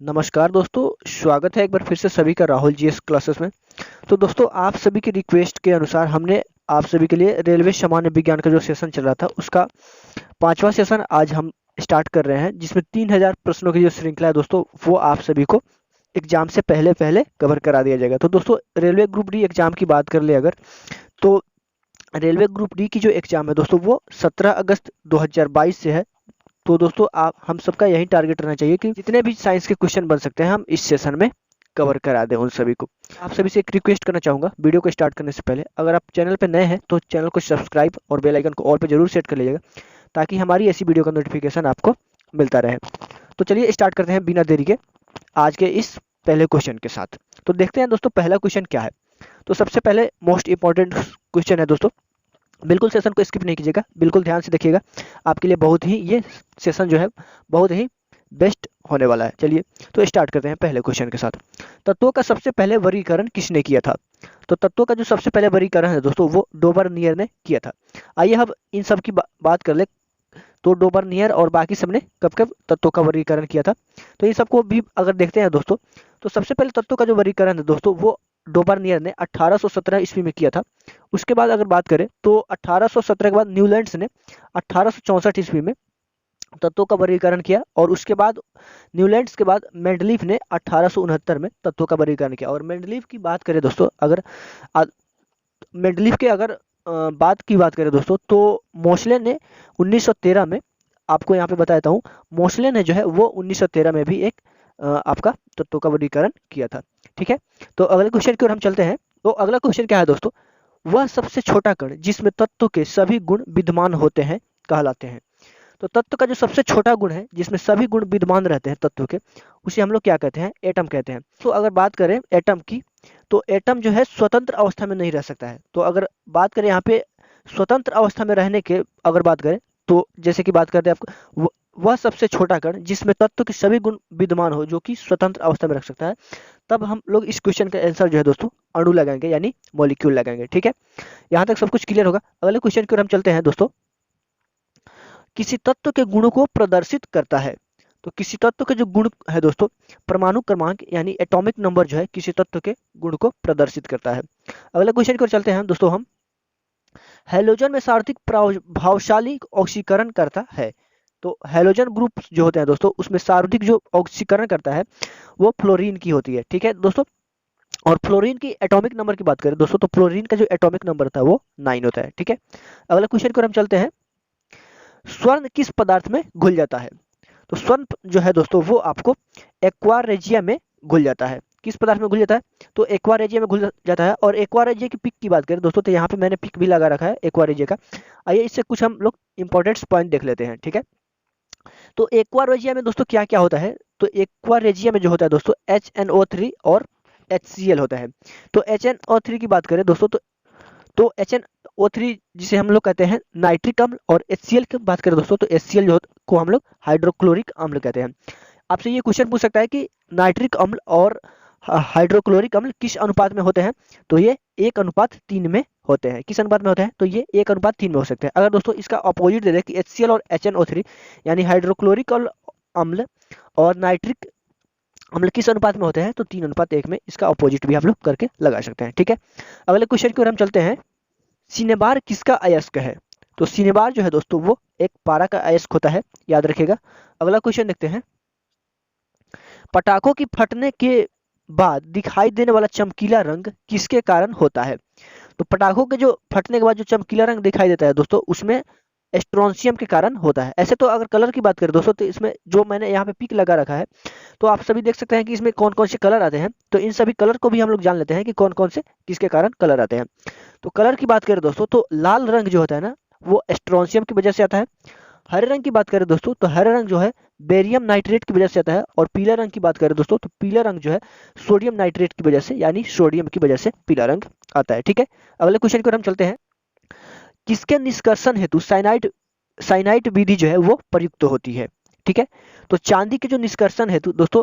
नमस्कार दोस्तों, स्वागत है एक बार फिर से सभी का राहुल जीएस क्लासेस में। तो दोस्तों, आप सभी की रिक्वेस्ट के अनुसार हमने आप सभी के लिए रेलवे सामान्य विज्ञान का जो सेशन चल रहा था उसका पांचवा सेशन आज हम स्टार्ट कर रहे हैं, जिसमें 3000 प्रश्नों की जो श्रृंखला है दोस्तों, वो आप सभी को एग्जाम से पहले पहले कवर करा दिया जाएगा। तो दोस्तों, रेलवे ग्रुप डी एग्जाम की बात कर ले अगर, तो रेलवे ग्रुप डी की जो एग्जाम है दोस्तों वो 17 अगस्त 2022 से है। तो दोस्तों, आप हम सबका यही टारगेट रहना चाहिए कि जितने भी साइंस के क्वेश्चन बन सकते हैं हम इस सेशन में कवर करा दें उन सभी को। आप सभी से एक रिक्वेस्ट करना चाहूँगा, वीडियो को स्टार्ट करने से पहले अगर आप चैनल पर नए हैं तो चैनल को सब्सक्राइब और बेल आइकन को ऑल पे जरूर सेट कर लीजिएगा, ताकि हमारी ऐसी वीडियो का नोटिफिकेशन आपको मिलता रहे। तो चलिए स्टार्ट करते हैं बिना देरी के आज के इस पहले क्वेश्चन के साथ। तो देखते हैं दोस्तों पहला क्वेश्चन क्या है। तो सबसे पहले मोस्ट इंपॉर्टेंट क्वेश्चन है दोस्तों, बिल्कुल सेशन को स्किप नहीं कीजिएगा, बिल्कुल ध्यान से देखिएगा, आपके लिए बहुत ही ये सेशन जो है बहुत ही बेस्ट होने वाला है। चलिए तो स्टार्ट करते हैं पहले क्वेश्चन के साथ। तत्वों का सबसे पहले वर्गीकरण किसने किया था? तो तत्वों का जो सबसे पहले वर्गीकरण है दोस्तों वो डोबरनियर ने किया था। आइए हम इन सब की बात कर ले। तो डोबरनियर और बाकी सबने कब कब तत्वों का वर्गीकरण किया था, तो इन सबको भी अगर देखते हैं दोस्तों, तो सबसे पहले तत्वों का जो वर्गीकरण है दोस्तों वो डोबरनियर ने 1817 ईस्वी में किया था। उसके बाद अगर बात करें तो 1817 के बाद न्यूलैंड्स ने 1864 ईस्वी में तत्वों का वर्गीकरण किया, और उसके बाद न्यूलैंड्स के बाद मेंडलीफ ने 1869 में तत्वों का वर्गीकरण किया। और मेंडलीफ की बात करें दोस्तों, अगर मेंडलीफ के अगर बात करें दोस्तों, तो मोसले ने 1913 में, आपको यहाँ पे बताता हूँ, मोसले ने जो है वो 1913 में भी एक आपका तत्वों का वर्गीकरण किया था। ठीक है, तो अगले क्वेश्चन की ओर हम चलते हैं। तो अगला क्वेश्चन क्या है दोस्तों, वह सबसे छोटा कण जिसमें तत्व के सभी गुण विद्यमान होते हैं कहलाते हैं। तो तत्व का जो सबसे छोटा गुण है जिसमें सभी गुण विद्यमान रहते हैं तत्व के, उसे हम लोग क्या कहते हैं? एटम कहते हैं। तो अगर बात करें एटम की, तो एटम जो है स्वतंत्र अवस्था में नहीं रह सकता है। तो अगर बात करें यहाँ पे स्वतंत्र अवस्था में रहने के अगर बात करें, तो जैसे कि बात करते हैं आपको वह सबसे छोटा कण जिसमें तत्व के सभी गुण विद्यमान हो जो कि स्वतंत्र अवस्था में रख सकता है, तब हम लोग इस क्वेश्चन का आंसर जो है दोस्तों अणु लगाएंगे, यानी मॉलिक्यूल लगाएंगे। ठीक है, यहाँ तक सब कुछ क्लियर होगा। अगले क्वेश्चन की ओर हम चलते हैं दोस्तों। किसी तत्व के गुणों को प्रदर्शित करता है। तो किसी तत्व के जो गुण है दोस्तों, परमाणु क्रमांक यानी एटॉमिक नंबर जो है किसी तत्व के गुण को प्रदर्शित करता है। अगले क्वेश्चन की ओर चलते हैं दोस्तों हम। हैलोजन में सार्वत्रिक प्रभावशाली ऑक्सीकरण करता है। तो हैलोजन ग्रुप जो होते हैं दोस्तों, उसमें सार्वत्रिक जो ऑक्सीकरण करता है वो फ्लोरीन की होती है। ठीक है दोस्तों, और फ्लोरीन की एटॉमिक नंबर की बात करें दोस्तों, तो फ्लोरीन का जो एटॉमिक नंबर होता है वो 9 होता है। ठीक है, अगला क्वेश्चन की ओर हम चलते हैं। स्वर्ण किस पदार्थ में घुल जाता है? तो स्वर्ण जो है दोस्तों वो आपको एक्वा रेजिया में घुल जाता है। किस पदार्थ में घुल जाता है? तो एक्वा रेजिया में घुल जाता है। और एक्वा रेजिया की पिक की बात करें दोस्तों, तो यहाँ पे मैंने पिक भी लगा रखा है एक्वा रेजिया का। आइए इससे कुछ हम लोग इंपॉर्टेंट पॉइंट देख लेते हैं। ठीक है, तो एक्वा रेजिया में दोस्तों क्या क्या होता है? तो एक्वा रेजिया में जो होता है दोस्तों HNO3 और HCl होता है। तो HNO3 की बात करें दोस्तों, तो HNO3 जिसे हम लोग कहते हैं नाइट्रिक अम्ल, और HCl की बात करें दोस्तों, तो HCl जो को हम लोग हाइड्रोक्लोरिक अम्ल कहते हैं। आपसे ये क्वेश्चन पूछ सकता है कि नाइट्रिक अम्ल और हाइड्रोक्लोरिक अम्ल किस अनुपात में होते हैं? तो ये 1:3 में होते हैं। किस अनुपात में होते हैं? तो ये 1:3 में हो सकते हैं। अगर दोस्तों इसका अपोजिट दे दें कि HCl और HNO3 यानी हाइड्रोक्लोरिक अम्ल और नाइट्रिक अम्ल किस अनुपात में होते हैं, तो 3:1 में, इसका अपोजिट भी आप लोग करके लगा सकते हैं। ठीक है, अगले क्वेश्चन की ओर हम चलते हैं। सिनेबार किसका अयस्क है? तो सिनेबार जो है दोस्तों वो एक पारा का अयस्क होता है, याद रखिएगा। अगला क्वेश्चन देखते हैं। पटाखों की फटने के बाद दिखाई देने वाला चमकीला रंग किसके कारण होता है? तो पटाखों के जो फटने के बाद जो चमकीला रंग दिखाई देता है दोस्तों, उसमें स्ट्रोंशियम के कारण होता है। ऐसे तो अगर कलर की बात करें दोस्तों, तो इसमें जो मैंने यहाँ पे पिक लगा रखा है, तो आप सभी देख सकते हैं कि इसमें कौन कौन से कलर आते हैं। तो इन सभी कलर को भी हम लोग जान लेते हैं कि कौन कौन से किसके कारण कलर आते हैं। तो कलर की बात करें दोस्तों, तो लाल रंग जो होता है ना वो स्ट्रोंशियम की वजह से आता है। हरे रंग की बात करें दोस्तों, तो हरे रंग जो है बेरियम नाइट्रेट की वजह से आता है। और पीला रंग की बात करें दोस्तों, तो पीला रंग जो है सोडियम नाइट्रेट की वजह से, यानी सोडियम की वजह से पीला रंग आता है। ठीक है, अगले क्वेश्चन की ओर हम चलते हैं। किसके निष्कर्षण हेतु साइनाइड विधि जो है वो प्रयुक्त होती है? ठीक है, तो चांदी के जो निष्कर्षण हेतु दोस्तों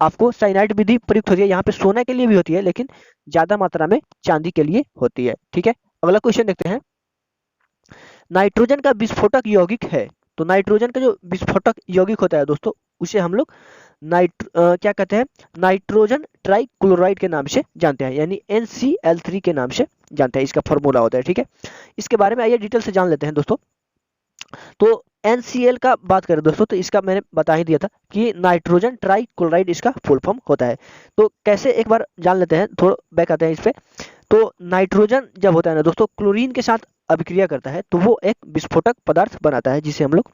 आपको साइनाइड विधि प्रयुक्त होती है। यहाँ पे सोने के लिए भी होती है, लेकिन ज्यादा मात्रा में चांदी के लिए होती है। ठीक है, अगला क्वेश्चन देखते हैं। नाइट्रोजन का विस्फोटक यौगिक है। तो नाइट्रोजन का जो विस्फोटक यौगिक होता है दोस्तों, उसे हम लोग क्या कहते हैं, नाइट्रोजन ट्राइक्लोराइड के नाम से जानते हैं, यानी NCl3 के नाम से जानते हैं, इसका फॉर्मूला होता है। ठीक है, इसके बारे में आइए डिटेल से जान लेते हैं दोस्तों। तो NCl का बात करें दोस्तों, तो इसका मैंने बता ही दिया था कि नाइट्रोजन ट्राइक्लोराइड इसका फुल फॉर्म होता है। तो कैसे, एक बार जान लेते हैं, थोड़ा बैक आते हैं इस पे। तो नाइट्रोजन जब होता है ना दोस्तों, क्लोरीन के साथ अभिक्रिया करता है तो वो एक विस्फोटक पदार्थ बनाता है, जिसे हम लोग,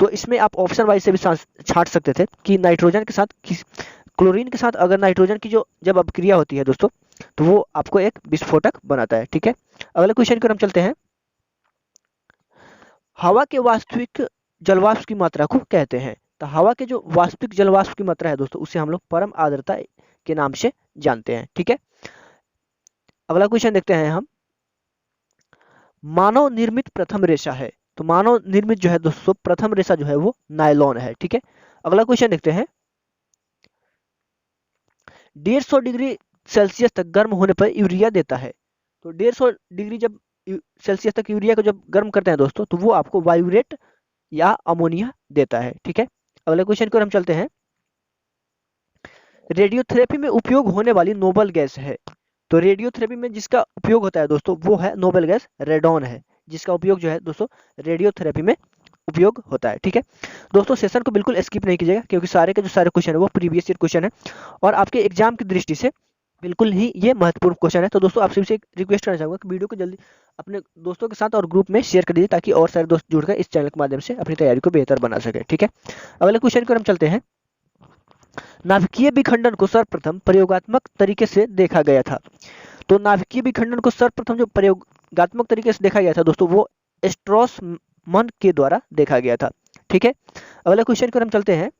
तो इसमें आप ऑप्शन वाइज से भी छांट सकते थे कि नाइट्रोजन के साथ क्लोरीन के साथ अगर नाइट्रोजन की जो जब अभिक्रिया होती है दोस्तों, तो वो आपको एक विस्फोटक बनाता है। ठीक है, अगले क्वेश्चन की ओर हम चलते हैं। हवा के वास्तविक जलवाष्प की मात्रा को कहते हैं। तो हवा के जो वास्तविक जलवाष्प की मात्रा है दोस्तों, उसे हम लोग परम आर्द्रता के नाम से जानते हैं। ठीक है, अगला क्वेश्चन देखते हैं हम। मानव निर्मित प्रथम रेशा है। तो मानव निर्मित जो है दोस्तों प्रथम रेशा जो है वो नायलॉन है। ठीक है, अगला क्वेश्चन देखते हैं। 150 डिग्री सेल्सियस तक गर्म होने पर यूरिया देता है। तो 150 डिग्री जब सेल्सियस तक यूरिया को जब गर्म करते हैं दोस्तों, तो वो आपको वायुरेट या अमोनिया देता है। ठीक है, अगले क्वेश्चन की ओर हम चलते हैं। रेडियोथेरेपी में उपयोग होने वाली नोबल गैस है। तो रेडियोथेरेपी में जिसका उपयोग होता है दोस्तों, वो है नोबल गैस रेडॉन है, जिसका उपयोग जो है दोस्तों रेडियोथेरेपी में उपयोग होता है। ठीक है दोस्तों, सेशन को बिल्कुल स्किप नहीं कीजिएगा, क्योंकि सारे के जो सारे क्वेश्चन है वो प्रीवियस ईयर क्वेश्चन है और आपके एग्जाम की दृष्टि से बिल्कुल ही ये महत्वपूर्ण क्वेश्चन है। तो दोस्तों आपसे एक रिक्वेस्ट करना चाहूंगा कि वीडियो को जल्दी अपने दोस्तों के साथ और ग्रुप में शेयर कर दीजिए, ताकि और सारे दोस्त जुड़कर इस चैनल के माध्यम से अपनी तैयारी को बेहतर बना सके। ठीक है, अगले क्वेश्चन की ओर हम चलते हैं। नाभिकीय विखंडन को सर्वप्रथम प्रयोगात्मक तरीके से देखा गया था। तो नाभिकीय विखंडन को सर्वप्रथम जो प्रयोगात्मक तरीके से देखा गया था दोस्तों, वो स्ट्रॉसमन के द्वारा देखा गया था। ठीक है, अगले क्वेश्चन पर हम चलते हैं।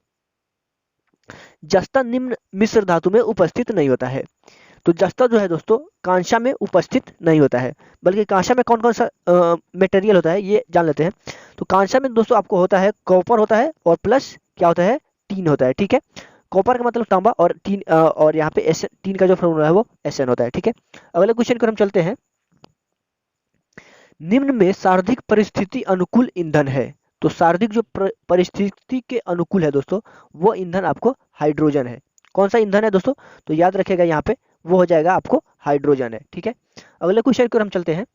जस्ता निम्न मिश्र धातु में उपस्थित नहीं होता है। तो जस्ता जो है दोस्तों कांसा में उपस्थित नहीं होता है, बल्कि कांसा में कौन कौन सा मटेरियल होता है ये जान लेते हैं। तो कांसा में दोस्तों आपको होता है कॉपर होता है और प्लस क्या होता है, टीन होता है। ठीक है, कॉपर का मतलब तांबा और टीन और यहाँ पे टीन का जो फॉर्मूला है वो SN होता है। ठीक है, अगले क्वेश्चन पर हम चलते हैं। निम्न में सार्वधिक परिस्थिति अनुकूल ईंधन है। तो सार्वधिक जो परिस्थिति के अनुकूल है दोस्तों, वो ईंधन आपको हाइड्रोजन है। कौन सा ईंधन है दोस्तों, तो याद रखिएगा यहाँ पे वो हो जाएगा आपको हाइड्रोजन है। ठीक है, अगले क्वेश्चन की ओर हम चलते हैं।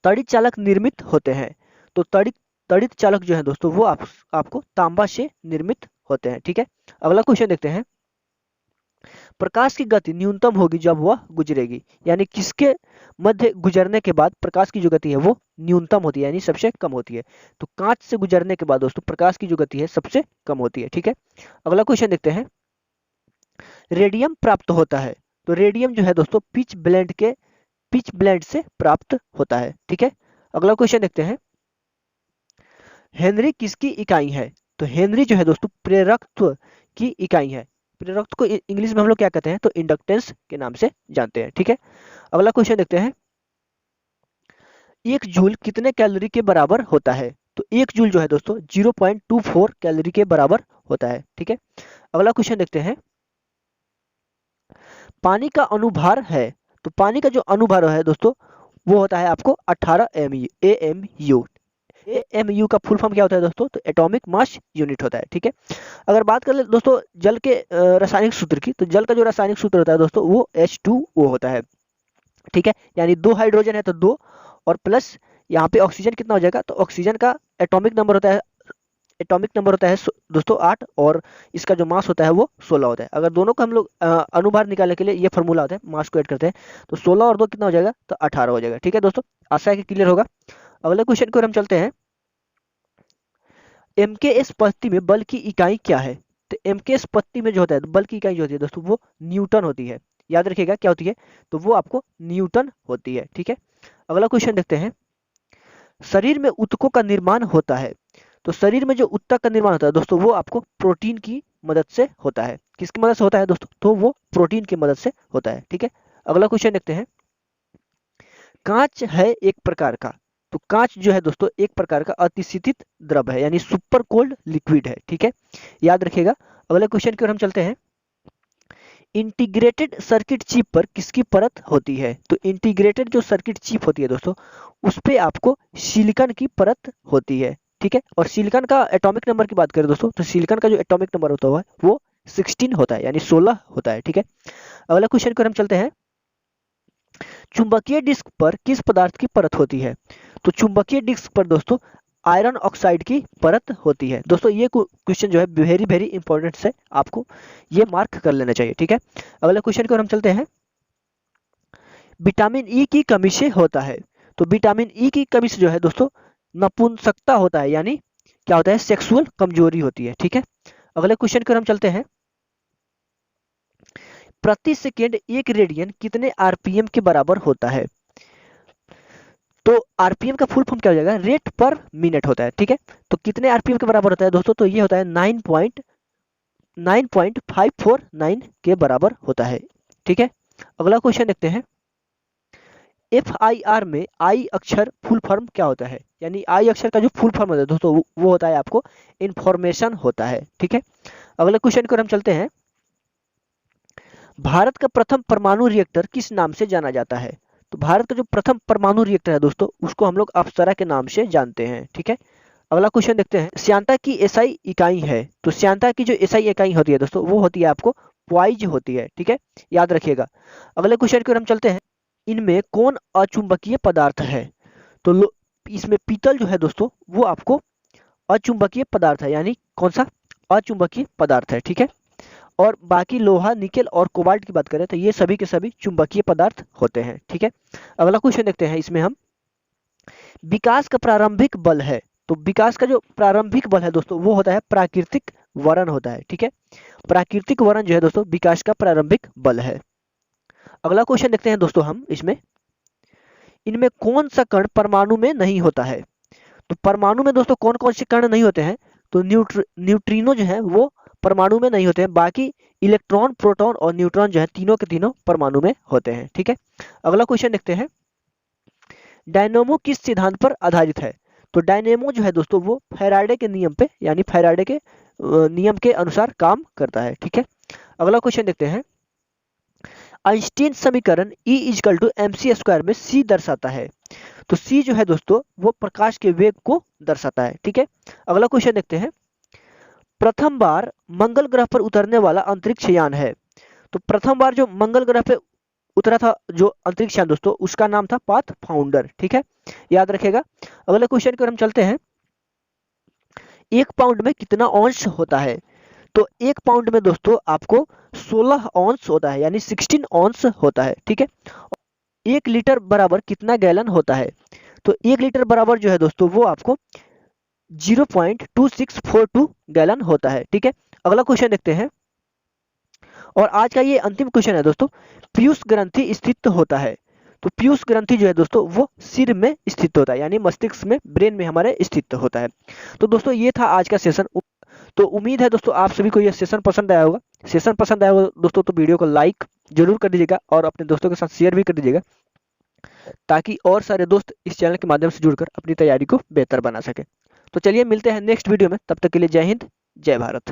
तड़ित चालक निर्मित होते हैं। तो तड़ित चालक जो है दोस्तों वो आपको तांबा से निर्मित होते हैं। ठीक है, अगला क्वेश्चन देखते हैं। प्रकाश की गति न्यूनतम होगी जब वह गुजरेगी, यानी किसके मध्य गुजरने के बाद प्रकाश की जो गति है वो न्यूनतम होती है, यानी सबसे कम होती है। तो कांच से गुजरने के बाद दोस्तों प्रकाश की जो गति है सबसे कम होती है। ठीक है, अगला क्वेश्चन देखते हैं। रेडियम प्राप्त होता है। तो रेडियम जो है दोस्तों पिच ब्लेंड से प्राप्त होता है। ठीक है, अगला क्वेश्चन देखते हैं। हेनरी किसकी इकाई है। तो हेनरी जो है दोस्तों प्रेरकत्व की इकाई है। प्रेरकत्व को इंग्लिश में हम लोग क्या कहते हैं, तो इंडक्टेंस के नाम से जानते हैं। ठीक है, अगला क्वेश्चन देखते हैं। 1 जूल कितने कैलोरी के बराबर होता है। तो 1 जूल जो है दोस्तों 0.24 कैलोरी के बराबर होता है। ठीक है, अगला क्वेश्चन देखते हैं। पानी का अनुभार है। तो पानी का जो अनुभार है दोस्तों वो होता है आपको 18 AMU। AMU का फुल फॉर्म क्या होता है दोस्तों, तो एटॉमिक मास यूनिट होता है। ठीक है, अगर बात कर ले दोस्तों जल के रासायनिक सूत्र की, तो जल का जो रासायनिक सूत्र होता है दोस्तों वो H2O होता है। ठीक है, यानी 2 हाइड्रोजन है तो 2 और प्लस यहाँ पे ऑक्सीजन कितना हो जाएगा, तो ऑक्सीजन का एटॉमिक नंबर होता है दोस्तों 8 और इसका जो मास होता है वो 16 होता है। अगर दोनों को हम लोग अनुभार निकालने के लिए ये फॉर्मूला होता है, मास को ऐड करते हैं, तो 16 और 2 कितना हो जाएगा, तो 18 हो जाएगा। ठीक है दोस्तों, आशा है कि क्लियर होगा। अगले क्वेश्चन को हम चलते हैं। MKS पद्धति में बल की इकाई क्या है। तो MKS पद्धति में जो होता है बल की इकाई जो होती है दोस्तों वो न्यूटन होती है। याद रखिएगा क्या होती है, तो वो आपको न्यूटन होती है। ठीक है, अगला क्वेश्चन देखते हैं। शरीर में ऊतकों का निर्माण होता है। तो शरीर में जो ऊतक का निर्माण होता है दोस्तों वो आपको प्रोटीन की मदद से होता है। किसकी मदद से होता है दोस्तों, तो वो प्रोटीन की मदद से होता है। ठीक है, अगला क्वेश्चन देखते हैं। कांच है एक प्रकार का। तो कांच जो है दोस्तों एक प्रकार का अतिशीतित द्रव है, यानी सुपर कोल्ड लिक्विड है। ठीक है, याद रखिएगा। अगले क्वेश्चन की ओर हम चलते हैं। इंटीग्रेटेड सर्किट चिप पर किसकी परत होती है। तो इंटीग्रेटेड जो सर्किट चिप होती है दोस्तों उस पे आपको सिलिकॉन की परत होती है। ठीक है। और सिलिकॉन का एटॉमिक नंबर की बात करें दोस्तों, तो सिलिकॉन का जो एटॉमिक नंबर होता है वो 16 होता है, यानी 16 होता है, ठीक है। अगला क्वेश्चन पर हम चलते हैं, चुंबकीय डिस्क पर किस पदार्थ की परत होती है? तो चुंबकीय डिस्क पर दोस्तों आयरन ऑक्साइड की परत होती है। दोस्तों ये क्वेश्चन जो है वेरी वेरी इंपॉर्टेंट है, आपको ये मार्क कर लेना चाहिए, ठीक है। अगला क्वेश्चन की ओर हम चलते हैं, विटामिन ई की कमी से होता है। तो विटामिन ई की कमी से जो है दोस्तों नपुंसकता होता है, यानी क्या होता है, सेक्सुअल कमजोरी होती है, ठीक है। अगले क्वेश्चन की ओर हम चलते हैं, प्रति सेकेंड एक रेडियन कितने आरपीएम के बराबर होता है? तो आरपीएम का फुल फॉर्म क्या हो जाएगा, रेट पर मिनट होता है, ठीक है। तो कितने आरपीएम के बराबर होता है दोस्तों, तो ये होता है 9.549 के बराबर होता है, ठीक है। अगला क्वेश्चन देखते हैं, FIR में आई अक्षर फुल फॉर्म क्या होता है? यानी आई अक्षर का जो फुल फॉर्म होता है दोस्तों वो होता है आपको इंफॉर्मेशन होता है, ठीक है। अगले क्वेश्चन की ओर हम चलते हैं, भारत का प्रथम परमाणु रिएक्टर किस नाम से जाना जाता है? तो भारत का जो प्रथम परमाणु रिएक्टर है दोस्तों उसको हम लोग अप्सरा के नाम से जानते हैं, ठीक है। अगला क्वेश्चन देखते हैं, श्यानता की एसआई इकाई है, तो श्यानता की जो एसआई इकाई होती है दोस्तों वो होती है आपको पॉइज होती है, ठीक है, याद रखिएगा। अगले क्वेश्चन की ओर हम चलते हैं, इनमें कौन अचुंबकीय पदार्थ है? तो इसमें पीतल जो है दोस्तों वो आपको अचुंबकीय पदार्थ है, यानी कौन सा, अचुंबकीय पदार्थ है, ठीक है। और बाकी लोहा, निकेल और कोबाल्ट की बात करें तो ये सभी के सभी चुंबकीय पदार्थ होते हैं, ठीक है। अगला क्वेश्चन देखते हैं, इसमें हम विकास का प्रारंभिक बल है, तो विकास का जो प्रारंभिक बल है दोस्तों वो होता है प्राकृतिक वरण होता है, ठीक है। प्राकृतिक वरण जो है दोस्तों विकास का प्रारंभिक बल है। अगला क्वेश्चन देखते हैं दोस्तों हम, इसमें इनमें कौन सा कण परमाणु में नहीं होता है? तो परमाणु में दोस्तों कौन कौन से कण नहीं होते हैं? तो न्यूट्रिनो जो है वो परमाणु में नहीं होते हैं, बाकी इलेक्ट्रॉन, प्रोटॉन और न्यूट्रॉन जो है तीनों के तीनों परमाणु में होते हैं, ठीक है। अगला क्वेश्चन देखते हैं, डायनेमो किस सिद्धांत पर आधारित है? तो डायनेमो जो है दोस्तों वो फैराडे के नियम पे, यानी फैराडे के नियम के अनुसार काम करता है, ठीक है। अगला क्वेश्चन देखते हैं, आइंस्टीन समीकरण E इक्वल टू mc² में c दर्शाता है, तो c जो है दोस्तों वो प्रकाश के वेग को दर्शाता है, ठीक है। अगला क्वेश्चन देखते हैं, प्रथम बार मंगल ग्रह पर उतरने वाला अंतरिक्ष यान है, तो प्रथम बार जो मंगल ग्रह पे उतरा था जो अंतरिक्ष यान दोस्तों उसका नाम था पाथफाउंडर, ठीक है, याद रखेगा। अगले क्वेश्चन की ओर हम चलते हैं, 1 पाउंड में कितना औंस होता है? तो 1 पाउंड में दोस्तों आपको 16 औंस होता है, यानी 16 औंस होता है, ठीक है। 1 लीटर बराबर कितना गैलन होता है? तो 1 लीटर बराबर जो है दोस्तों वो आपको 0.2642 गैलन होता है, ठीक है। अगला क्वेश्चन देखते हैं, और आज का ये अंतिम क्वेश्चन है दोस्तों, पीयूष ग्रंथि स्थित होता है, तो पीयूष ग्रंथि जो है दोस्तों वो सिर में स्थित होता है, यानी मस्तिष्क में, ब्रेन में हमारे स्थित होता है। तो दोस्तों ये था आज का सेशन। तो उम्मीद है दोस्तों आप सभी को यह सेशन पसंद आया होगा। सेशन पसंद आया होगा दोस्तों तो वीडियो को लाइक जरूर कर दीजिएगा और अपने दोस्तों के साथ शेयर भी कर दीजिएगा, ताकि और सारे दोस्त इस चैनल के माध्यम से जुड़कर अपनी तैयारी को बेहतर बना सके। तो चलिए मिलते हैं नेक्स्ट वीडियो में, तब तक के लिए जय हिंद, जय भारत।